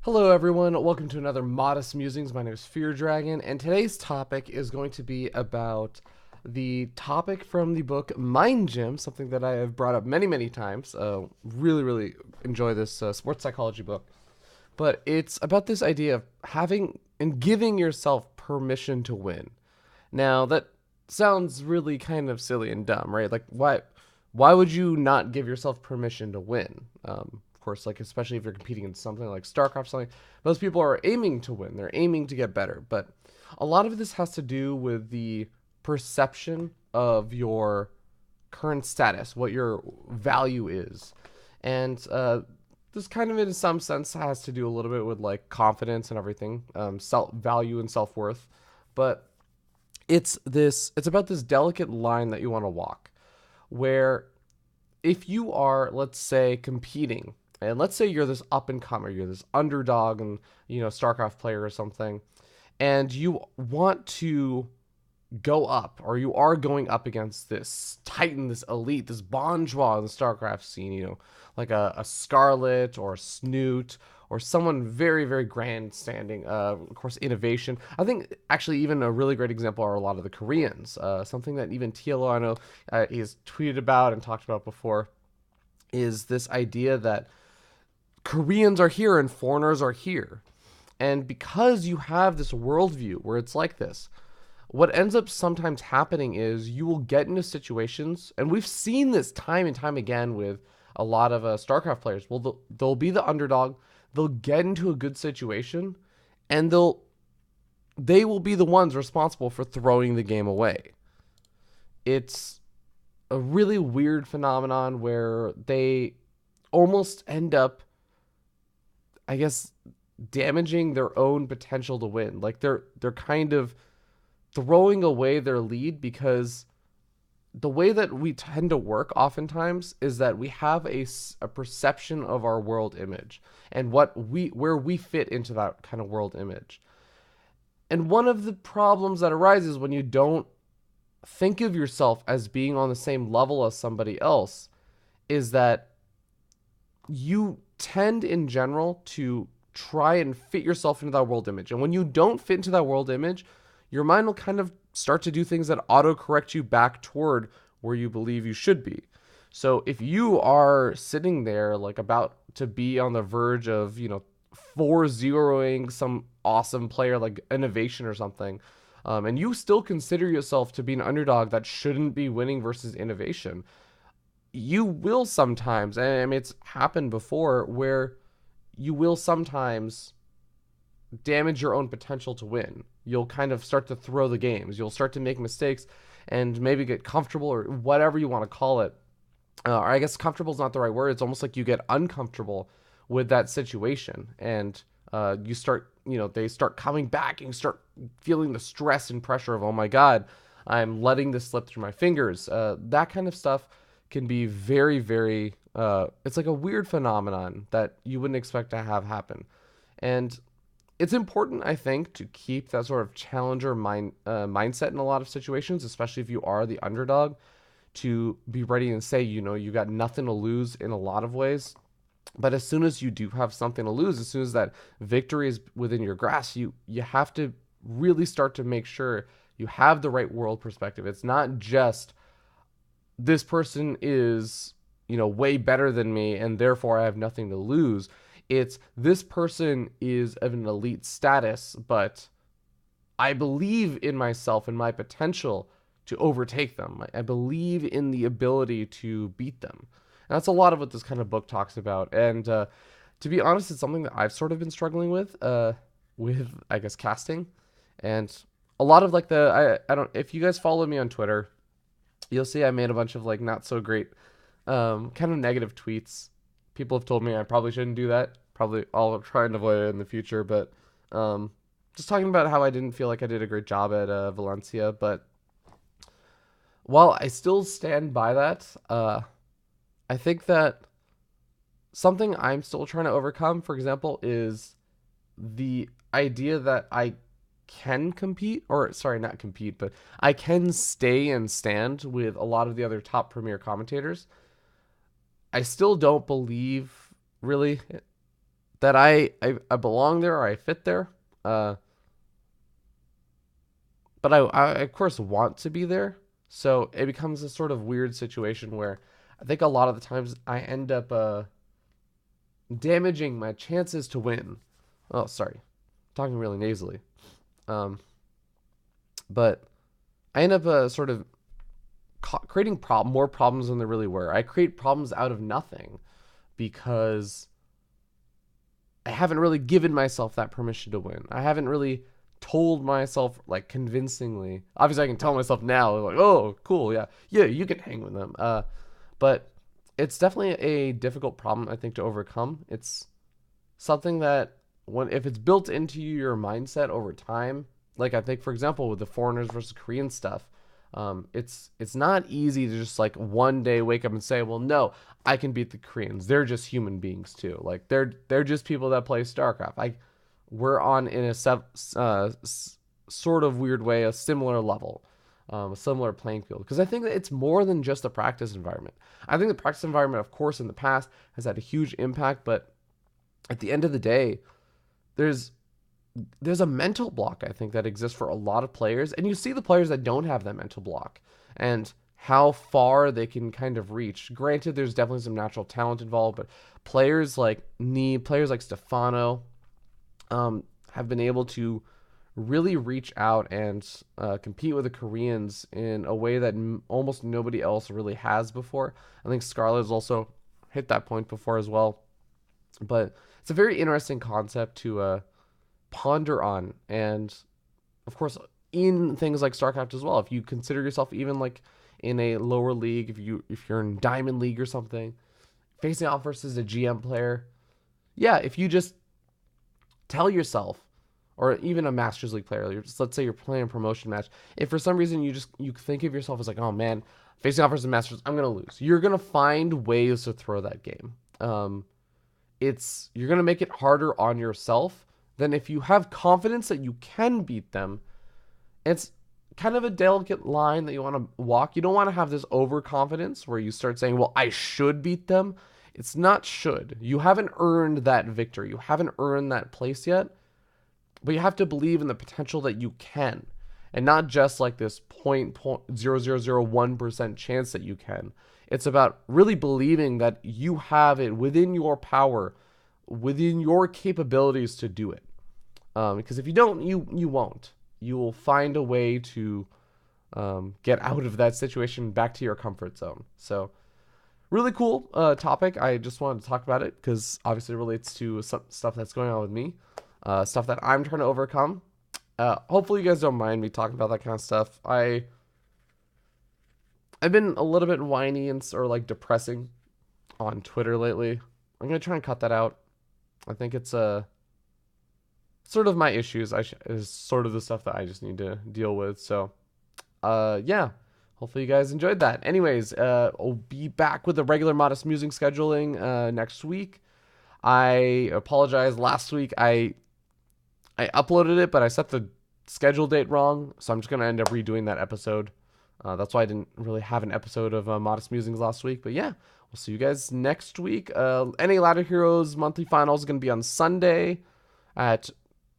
Hello, everyone. Welcome to another Modest Musings. My name is Fear Dragon, and today's topic is going to be about the topic from the book Mind Gym, something that I have brought up many, many times. Really enjoy this sports psychology book. But it's about this idea of having and giving yourself permission to win. Now, that sounds really kind of silly and dumb, right? Like, why would you not give yourself permission to win? Of course, like especially if you're competing in something like StarCraft, something most people are aiming to win. They're aiming to get better, but a lot of this has to do with the perception of your current status, what your value is, and this kind of in some sense has to do a little bit with like confidence and everything, self value and self worth, but it's about this delicate line that you want to walk where if you are, let's say, competing, and let's say you're this up and comer, you're this underdog and StarCraft player or something, and you want to go up, or you are going up against this titan, this elite, this bonjour in the StarCraft scene, like a Scarlet or a Snoot or someone very grandstanding. Of course, innovation. I think actually even a really great example are a lot of the Koreans. Something that even TLO I know he's tweeted about and talked about before is this idea that Koreans are here and foreigners are here. And because you have this worldview where it's like this, what ends up sometimes happening is you will get into situations, and we've seen this time and time again with a lot of StarCraft players. Well, they'll be the underdog, they'll get into a good situation, and they will be the ones responsible for throwing the game away. It's a really weird phenomenon where they almost end up, I guess, damaging their own potential to win. Like they're kind of throwing away their lead because the way that we tend to work oftentimes is that we have a perception of our world image and where we fit into that kind of world image. And one of the problems that arises when you don't think of yourself as being on the same level as somebody else is that you tend in general to try and fit yourself into that world image. And when you don't fit into that world image, your mind will kind of start to do things that auto correct you back toward where you believe you should be. So if you are sitting there like about to be on the verge of, 4-0ing some awesome player like innovation or something, and you still consider yourself to be an underdog that shouldn't be winning versus innovation, you will sometimes, and I mean, it's happened before, where you will sometimes damage your own potential to win. You'll kind of start to throw the games. You'll start to make mistakes and maybe get comfortable or whatever you want to call it. Or I guess comfortable is not the right word. It's almost like you get uncomfortable with that situation and you start, they start coming back and you start feeling the stress and pressure of, oh my God, I'm letting this slip through my fingers. That kind of stuff can be very, it's like a weird phenomenon that you wouldn't expect to have happen. And it's important, I think, to keep that sort of challenger mindset in a lot of situations, especially if you are the underdog, to be ready and say, you got nothing to lose in a lot of ways. But as soon as you do have something to lose, as soon as that victory is within your grasp, you have to really start to make sure you have the right world perspective. It's not just this person is, way better than me and therefore I have nothing to lose. It's this person is of an elite status, but I believe in myself and my potential to overtake them. I believe in the ability to beat them. And that's a lot of what this kind of book talks about. And to be honest, it's something that I've sort of been struggling with I guess casting, and a lot of like I don't, if you guys follow me on Twitter, you'll see I made a bunch of like not so great, kind of negative tweets. People have told me I probably shouldn't do that. Probably I'll try and avoid it in the future, but just talking about how I didn't feel like I did a great job at Valencia. But while I still stand by that, I think that something I'm still trying to overcome, for example, is the idea that I can compete, or sorry, not compete, but I can stay and stand with a lot of the other top premier commentators. I still don't believe really that I belong there or I fit there. Uh, but I of course want to be there. So it becomes a sort of weird situation where I think a lot of the times I end up damaging my chances to win. Oh, sorry, talking really nasally. Um, but I end up sort of creating more problems than there really were. I create problems out of nothing because I haven't really given myself that permission to win. I haven't really told myself like convincingly. Obviously, I can tell myself now, like, oh, cool, yeah, yeah, you can hang with them. But it's definitely a difficult problem I think to overcome. It's something that when if it's built into your mindset over time, like I think for example with the foreigners versus Korean stuff, it's not easy to just like one day wake up and say, well, no, I can beat the Koreans. They're just human beings too. Like they're just people that play StarCraft. We're on in a sort of weird way a similar level. A similar playing field because I think that it's more than just a practice environment. I think the practice environment, of course, in the past has had a huge impact, but at the end of the day, there's there's a mental block I think that exists for a lot of players, and you see the players that don't have that mental block and how far they can kind of reach. Granted, there's definitely some natural talent involved, but players like Stefano, have been able to really reach out and compete with the Koreans in a way that almost nobody else really has before. I think Scarlet has also hit that point before as well, but it's a very interesting concept to ponder on. And of course, in things like StarCraft as well, if you consider yourself even like in a lower league, if you're in Diamond League or something, facing off versus a GM player, yeah, if you just tell yourself, or even a Masters League player, let's say you're playing a promotion match, if for some reason you think of yourself as like, oh man, facing off versus Masters, I'm gonna lose. You're gonna find ways to throw that game. You're gonna make it harder on yourself than if you have confidence that you can beat them. It's kind of a delicate line that you want to walk. You don't want to have this overconfidence where you start saying, well, I should beat them. It's not should. You haven't earned that victory. You haven't earned that place yet. But you have to believe in the potential that you can. And not just like this 0.0001% chance that you can. It's about really believing that you have it within your power, within your capabilities to do it. Because if you don't, you won't. You will find a way to get out of that situation back to your comfort zone. So really cool topic. I just wanted to talk about it because obviously it relates to some stuff that's going on with me, stuff that I'm trying to overcome. Hopefully you guys don't mind me talking about that kind of stuff. I've been a little bit whiny and or like depressing on Twitter lately. I'm gonna try and cut that out. I think it's sort of my issues. Is sort of the stuff that I just need to deal with. So, yeah. Hopefully you guys enjoyed that. Anyways, I'll be back with the regular Modest Musing scheduling next week. I apologize. Last week I uploaded it, but I set the schedule date wrong, so I'm just gonna end up redoing that episode. That's why I didn't really have an episode of Modest Musings last week. But yeah, we'll see you guys next week. NA Ladder Heroes monthly finals is gonna be on Sunday at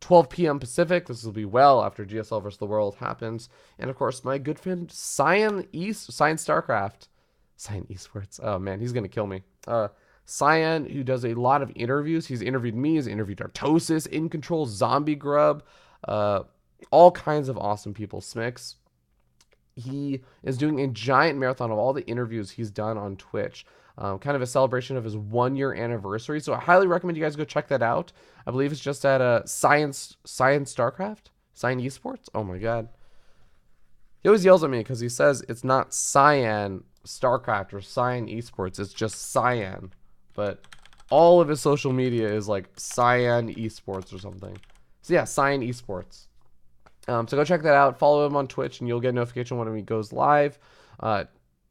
12 p.m. Pacific. This will be well after GSL versus the World happens. And of course, my good friend Cyan StarCraft. Cyan Esports. Oh man, he's gonna kill me. Cyan, who does a lot of interviews. He's interviewed me, he's interviewed Artosis, In Control, Zombie Grub, all kinds of awesome people. Smix. He is doing a giant marathon of all the interviews he's done on Twitch. Kind of a celebration of his 1-year anniversary. So I highly recommend you guys go check that out. I believe it's just at Science StarCraft? Cyan Esports? Oh my god. He always yells at me because he says it's not Cyan StarCraft or Cyan Esports. It's just Cyan. But all of his social media is like Cyan Esports or something. So yeah, Cyan Esports. So go check that out. Follow him on Twitch, and you'll get a notification when he goes live.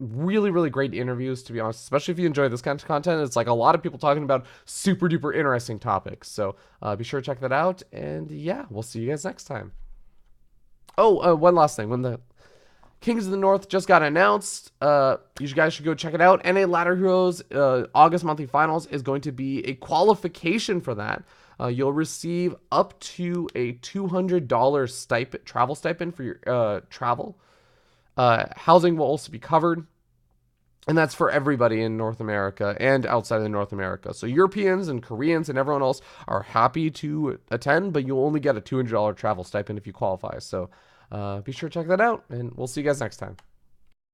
Really, really great interviews, to be honest, especially if you enjoy this kind of content. It's like a lot of people talking about super duper interesting topics. So be sure to check that out. And yeah, we'll see you guys next time. Oh, one last thing. Kings of the North just got announced. You guys should go check it out. NA Ladder Heroes August monthly finals is going to be a qualification for that. You'll receive up to a $200 stipend, travel stipend for your travel. Housing will also be covered. And that's for everybody in North America and outside of North America. So Europeans and Koreans and everyone else are happy to attend, but you'll only get a $200 travel stipend if you qualify. So be sure to check that out, and we'll see you guys next time.